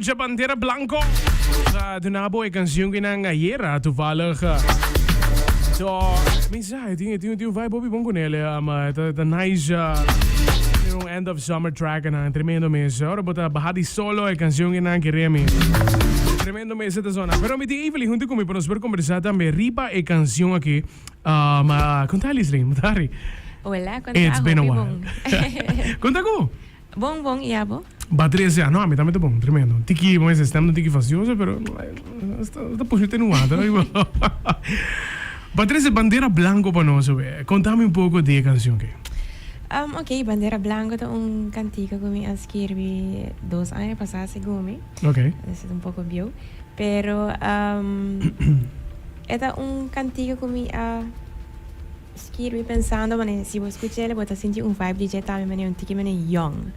escucha Bandera Blanco. Dunabo ay canción ginangayera toevallig. So, minsan, yung vibe Bobby Bongo nila, the nice end of summer track na tremendo mes. Ora bota bahati solo ay canción ginangiremi. Tremendo mes esta zona. Pero mi tía Evelyn junto conmigo nos ver conversar también ripa e canción aquí. Contales rin, matari. Hola, conta It's ako, been a Bong. while. Conta ko. Bong, iabo. Bateria se no, a mim também tá bom, tremendo. Tiki, mas sistema não tiki facioso, pero está puxando no ar, Patrícia, Bandeira Blanco para nós, contame um pouco da canção que. Ok, Bandera Blanco é cantiga que me escrevi 2 anos passados, seguro. Ok. É pouco bio. Pero, é cantiga que me escrevi pensando, mas se você escutar ele, você sentir vibe DJ também, mas um tiki young.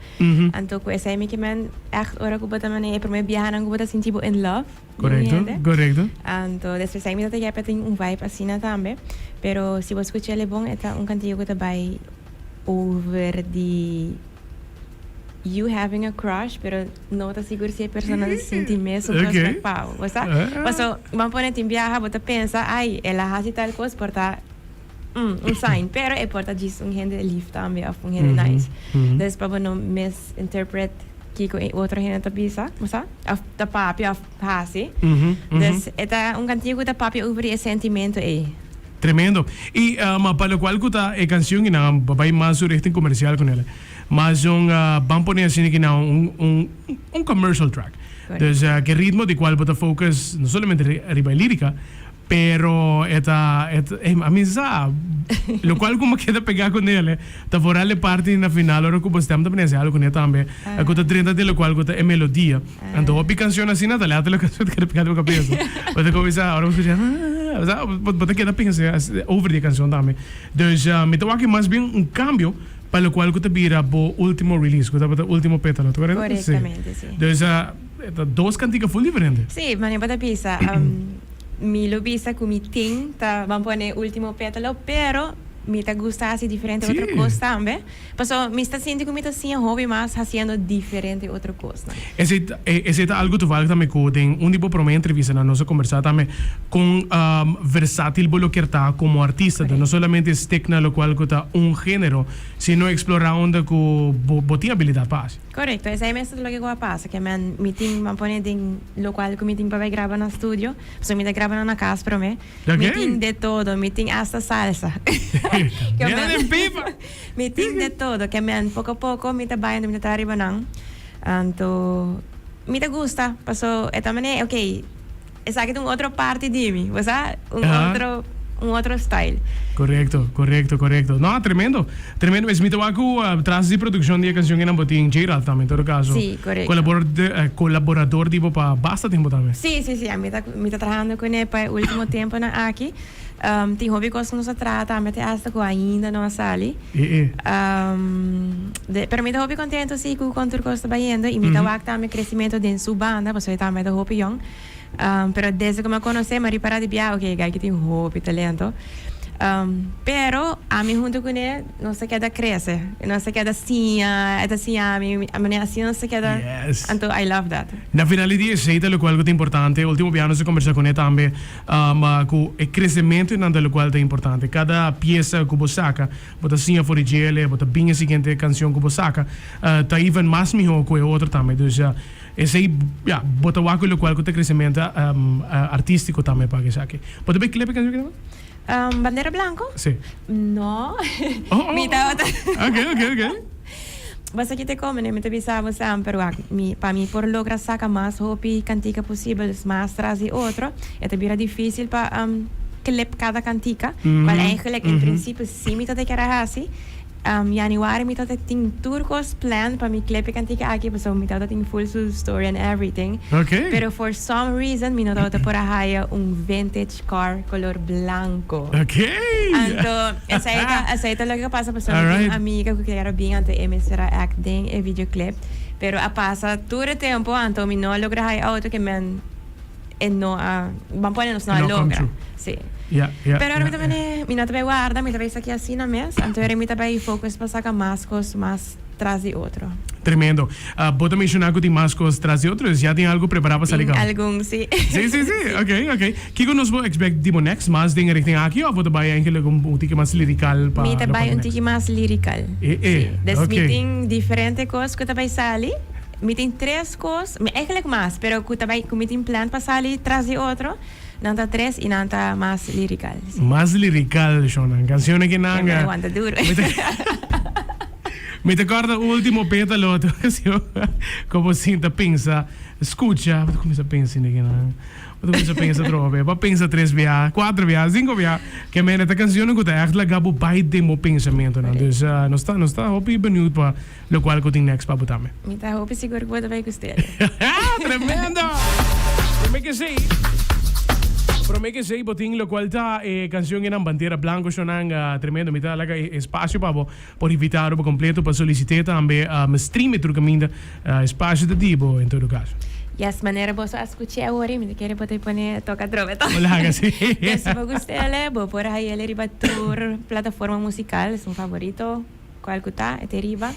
Então, com essa aí que man echt ora que você também é para mim viajar, que você sentir in love. Correcto. Então, depois aí me dá que tem vibe assim também. Pero se você escutar ele bom, é cantiga que vai over the you having a crush, pero não está seguro se a pessoa se sente mesmo Okay. pau, sabe? Mas vamos pôr em viajar, você pensa, ai, ela faz tal coisa, porta sign, pero é porta diz gente lief também, of gente nice. Depois para não misinterpret que outra gente tá bisa, sabe? Of da papi of hasi. Des é cantigo da papi over esse sentimento aí. Tremendo. E para o qual kuta a canção que não vai mais sobre este comercial com ela. Mas vamos pôr assim que não commercial track. Então, que ritmo de qual bota focus não somente arriba a lírica, pero a mim sabe, lo qual como queda pegar com ele, tá fora le parte na final, ora que você também pensa algo com ele também. A conta 30 de lo qual conta é melodia. Então, a canção assim na talhada lo que você quer pegar do cabeça. Você começa agora você já você queda pensar over a canção também. Então, me toca mais bem cambio para o qual você vira o último release, o último pétalo, Corretamente, sim. Então, 2 cantigas full diferentes. Sim, mas para pensar, mi lo vista como tem, vamos pôr o último pétalo, pero me tá gostando diferente outra coisa também. Passou, me está sentindo como assim hobby, mas fazendo diferente outra coisa. Esse é algo que vale também que tem tipo para uma entrevista na nossa conversa também com versátil bolo que está como artista, não somente stick na lo qual que está género, sino explorar onde que botinha habilidade passa. Correto, essa é mesmo o que eu passa, que man meeting, man pone em local que meeting para gravar no estúdio, so me grava na casa para mim. Meeting de todo, meeting hasta salsa. Meeting de todo, que man pouco a pouco me tá baiando, me tá arriba não. Então, me tá gusta, passou, é também ok. Essa aqui é outra parte de mim, você outro style. Correcto. No, tremendo. Es mi trabajo tras de producción de canción en Ambotín, Gerald también, en todo caso. Sí, correcto. Colaborador tipo para bastante tiempo también. Sí, a mí está trabajando con él para el último tiempo aqui. Tem hobby que nos trata, mas hasta que ainda não sale. Pero me está hobby contento sim com o contorno que está vendo e me está também crescimento dentro da banda, porque também está hobby young. Pero desde que me conheci, me reparei de biar, ok, que tem hobby, talento. Pero a mim junto com ele não se queda crescer, não se queda assim, a mim assim não se queda. Yes. Então I love that. Na finalidade, aceita lo qual é importante. O último piano se conversa com ele também, com o crescimento nada lo qual é importante. Cada peça que você saca, bota assim a fora de ele, bota bem a seguinte canção que você saca, tá even mais melhor que o outro também. Então, esse aí, bota o aquilo qual é crescimento artístico também para que saque. Pode ver que le canção que não? Bandera Blanco? Sí. No. Ok. Mas aqui te come, me te avisava sempre, para mim, por lograr sacar mais hobby cantica possível, mais trazer outro, é também difícil para clip cada cantica, mas eigenlijk in princípio, sim, me te quer assim. Januari me tata ting turcos plan para mi clip cantica aqui, so me tata ting full story and everything. Okay. Pero for some reason me tata por haya vintage car color blanco. Okay. Então, essa é lo que passa, porque minha amiga que quer bem ante emissora acting e videoclip, pero a passa todo o tempo, então me não logra haya auto que men no vamos ponernos no logra. Sí. Pero ahora mi no te guarda, mi te ves aquí así na mes, entonces mi te focus para sacar más cosas, más tras de otro. Tremendo. Vos mencionar que tem más cosas tras de otros. ¿Ya tiene algo preparado para salir? Algún, sí. Sí. Ok. Kiko nos va expect tipo next más dingen richting aquí of wat erbij eigenlijk een tiki más lyrical pa. Meet bij een tiki más lyrical. Sí. Dus okay. meeting diferente cosas que bij sali. Meeting tres cosas, eigenlijk más, pero que bij meeting plan para salir tras de otro. Nanta tres y nanta más lyrical. Sí. Más lyrical, Shonan. Canciones que Me nanga. aguanta duro. Me te acorda último pétalo, como sinta pensa, escucha, wat começa a pensar ninguém não. Wat começa a pensar trove, wat pensa 3 via, 4 via, 5 via, que me esta canção que tá eigenlijk gabo baie mo pensamento, não. Dus não está, hope benieuwd para lo qual que tem next para botar me. Me tá hope seguro que vou vai gostar. Tremendo. Promete sei botin lo qual ta canción en bandiera blanco sonang tremendo mitad laga espacio para por invitar por completo para solicitar também me stream tu caminho espacio de tipo em todo caso. Yes, maneira vos escuchar agora, me quero poder poner toca troveta. Olha assim. Yes, vou gostar vou por aí ele riba tour plataforma musical, é um favorito, qual que tá, é riba.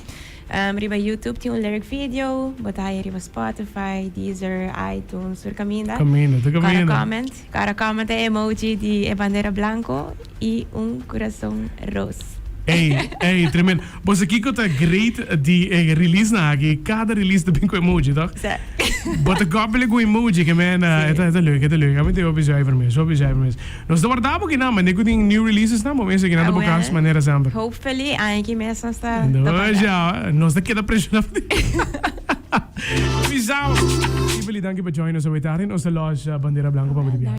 Riba YouTube tem lyric video, botar aí riba Spotify, Deezer, iTunes, sur caminho. Cada comment é emoji de bandeira blanco e coração rosa. Hey, tremendo. Você aqui que tá great de release na aqui, cada release tem com emoji, tá? Sim. Bota copia com emoji que man, é leuk. A mim tem objeto mesmo. Nós do guardar porque não, mas nem tem new releases não, mas que nada por causa maneira sempre. Hopefully, aqui mesmo está. Não, já, nós daqui da pressão. Visão. Dank je voor joinen ons weer daarin. Onze loge Bandera Blanco.